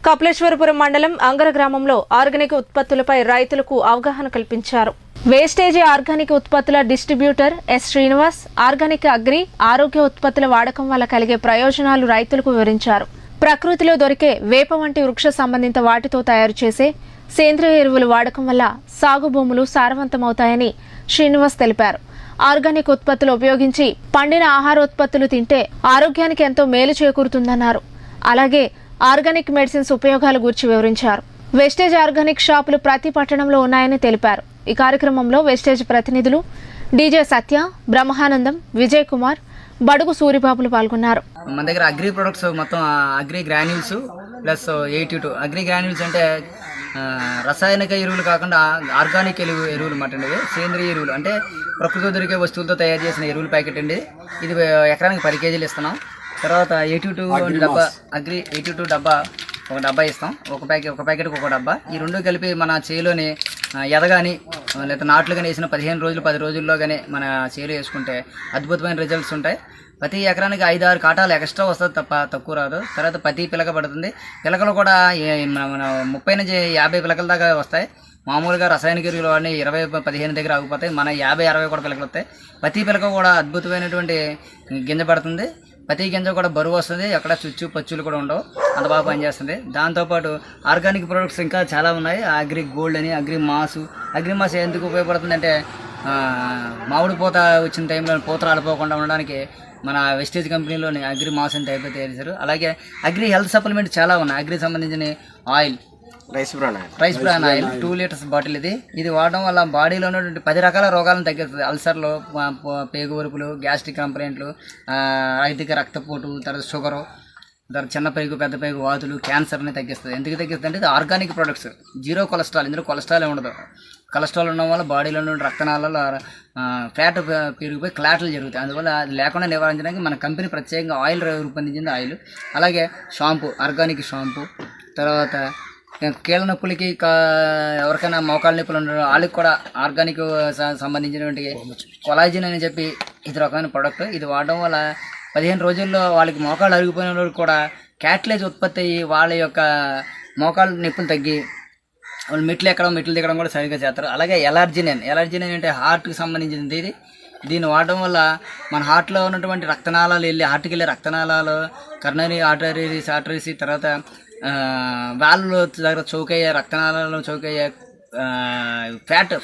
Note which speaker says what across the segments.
Speaker 1: కపిలేశ్వరపురం మండలం అంగర గ్రామంలో ఆర్గానిక్ ఉత్పత్తులపై రైతులకు అవగాహన కల్పించారు. వేస్టేజీ ఆర్గానిక్ ఉత్పత్తుల distributor S Srinivas organic agri ఆరోగ్య ఉత్పత్తుల వాడకం వల్ల కలిగే ప్రయోజనాలు రైతులకు వివరించారు. ప్రకృతిలో దొరికే వేప వంటి వృక్ష సంబంధిత వాటితో తయారు చేసే సేంద్రియ ఎరువుల వాడకం వల్ల సాగు భూములు సారవంతమవుతాయని శ్రీనివాస్ తెలిపారు. ఆర్గానిక్ ఉత్పత్తులు ఉపయోగించి పండిన ఆహారోత్పత్తులు తింటే ఆరోగ్యానికి ఎంతో మేలు చేకూరుతుందన్నారు. అలాగే ఆర్గానిక్ మెడిసిన్స్ ఉపయోగాల గురించి వివరించారు. వెస్టేజ్ ఆర్గానిక్ షాపులు ప్రతి పట్టణంలో ఉన్నాయని తెలిపారు. ఈ కార్యక్రమంలో వెస్టేజ్ ప్రతినిధులు డీజే సత్య, బ్రహ్మానందం, విజయ్ కుమార్, బడుగు సూరిబాబులు పాల్గొన్నారు.
Speaker 2: మన దగ్గర అగ్రి ప్రొడక్ట్స్ మొత్తం agri granules plus 82 agri granules అంటే రసాయనిక ఎరువులు కాకుండా ఆర్గానిక్ ఎరువులు అన్నమాట అండి. సేంద్రియ ఎరువులు అంటే ప్రకృతిలో దొరికే వస్తువులతో తయారు చేసిన ఎరువుల ప్యాకెట్ అండి. ఇది ఎకరానికి 10 కేజీలు ఇస్తున్నాం. తర్వాత 82 డబ్బా అగ్రి 82 డబ్బా ఒక డబ్బా ఇస్తాం. ఒక ప్యాకెట్కి ఒక డబ్బా. ఈ రెండు కలిపి మన చేలోని ఎదగాని లేదా నాట్లు కానీ వేసిన 15 రోజులు 10 రోజుల్లో కానీ మన చేలో వేసుకుంటే అద్భుతమైన రిజల్ట్స్ ఉంటాయి. ప్రతి ఎకరానికి 5-6 కాటాలు ఎక్స్ట్రా వస్తుంది తప్ప తక్కువ రాదు. తర్వాత ప్రతి పిలక పడుతుంది. పిలకలు కూడా మన 30 నుంచి 50 పిలకల దాకా వస్తాయి. మామూలుగా రసాయనిక ఎరువులు వాడిని 20-15 దగ్గర ఆగిపోతాయి. మన 50-60 కూడా పిలకలు వస్తాయి. ప్రతి పిలక కూడా అద్భుతమైనటువంటి గింజ పడుతుంది. ప్రతి గింజ కూడా బరువు వస్తుంది. ఎక్కడ చుచ్చు పచ్చులు కూడా ఉండవు. అంత బాగా పనిచేస్తుంది. దాంతోపాటు ఆర్గానిక్ ప్రొడక్ట్స్ ఇంకా చాలా ఉన్నాయి. అగ్రి గోల్డ్ అని, అగ్రి మాస్ ఎందుకు ఉపయోగపడుతుంది అంటే మామిడి పూత వచ్చిన టైంలో పూత రాలిపోకుండా ఉండడానికి మన వెస్టేజ్ కంపెనీలోని అగ్రి మాస్ అని టైప్ తయారు చేశారు. అలాగే అగ్రి హెల్త్ సప్లిమెంట్ చాలా ఉన్నాయి. అగ్రి సంబంధించిన oil rice bran oil 2 litres bottle. ఇది వాడడం వల్ల బాడీలో ఉన్నటువంటి 10 రకాల రోగాలను తగ్గిస్తుంది. అల్సర్లు, పేగు వరుపులు, గ్యాస్ట్రిక్ కంప్లైంట్లు, అధిక రక్తపోటు, తర్వాత షుగరు, తర్వాత చిన్న పేగు పెద్ద పేగు వాతులు, క్యాన్సర్ని తగ్గిస్తుంది. ఎందుకు తగ్గిస్తుంది అంటే ఇది ఆర్గానిక్ ప్రొడక్ట్స్, జీరో కొలెస్ట్రాల్. ఇందులో కొలెస్ట్రాల్ ఉండదు. కొలెస్ట్రాల్ ఉండడం వల్ల బాడీలో ఉన్న రక్తనాళాల్లో ఫ్యాట్ పెరిగిపోయి క్లాట్లు జరుగుతాయి. అందువల్ల అది లేకుండా నివారించడానికి మన కంపెనీ ప్రత్యేకంగా ఆయిల్ రూపొందించింది ఆయిల్. అలాగే షాంపూ, ఆర్గానిక్ షాంపూ. తర్వాత కీళ్ళ నొప్పులకి ఎవరికైనా మోకాళ్ళ నొప్పులు ఉండడం వాళ్ళకి కూడా ఆర్గానిక్ సంబంధించినటువంటి కొలాజిన్ అని చెప్పి ఇది రకమైన ప్రోడక్ట్. ఇది వాడడం వల్ల 15 రోజుల్లో వాళ్ళకి మోకాళ్ళు అరిగిపోయిన వాళ్ళకి కూడా క్యాట్లేజ్ ఉత్పత్తి అయ్యి వాళ్ళ యొక్క మోకాళ్ళ నొప్పులు తగ్గి వాళ్ళు మెట్లు దిగడం కూడా సరిగ్గా చేస్తారు. అలాగే ఎలర్జిన్ అంటే హార్ట్కి సంబంధించింది. దీన్ని వాడడం వల్ల మన హార్ట్లో ఉన్నటువంటి రక్తనాళాలు వెళ్ళి హార్ట్కి వెళ్ళే రక్తనాళాలు, కర్నరీ ఆర్టరీస్, తర్వాత వాల్వ్లో దగ్గర చౌకయ్యే రక్తనాళాలలో చౌకయ్యే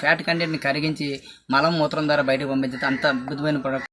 Speaker 2: ఫ్యాట్ కంటెంట్ని కరిగించి మలం మూత్రం ద్వారా బయటకు పంపించేది. అంత అద్భుతమైన ప్రోడక్ట్.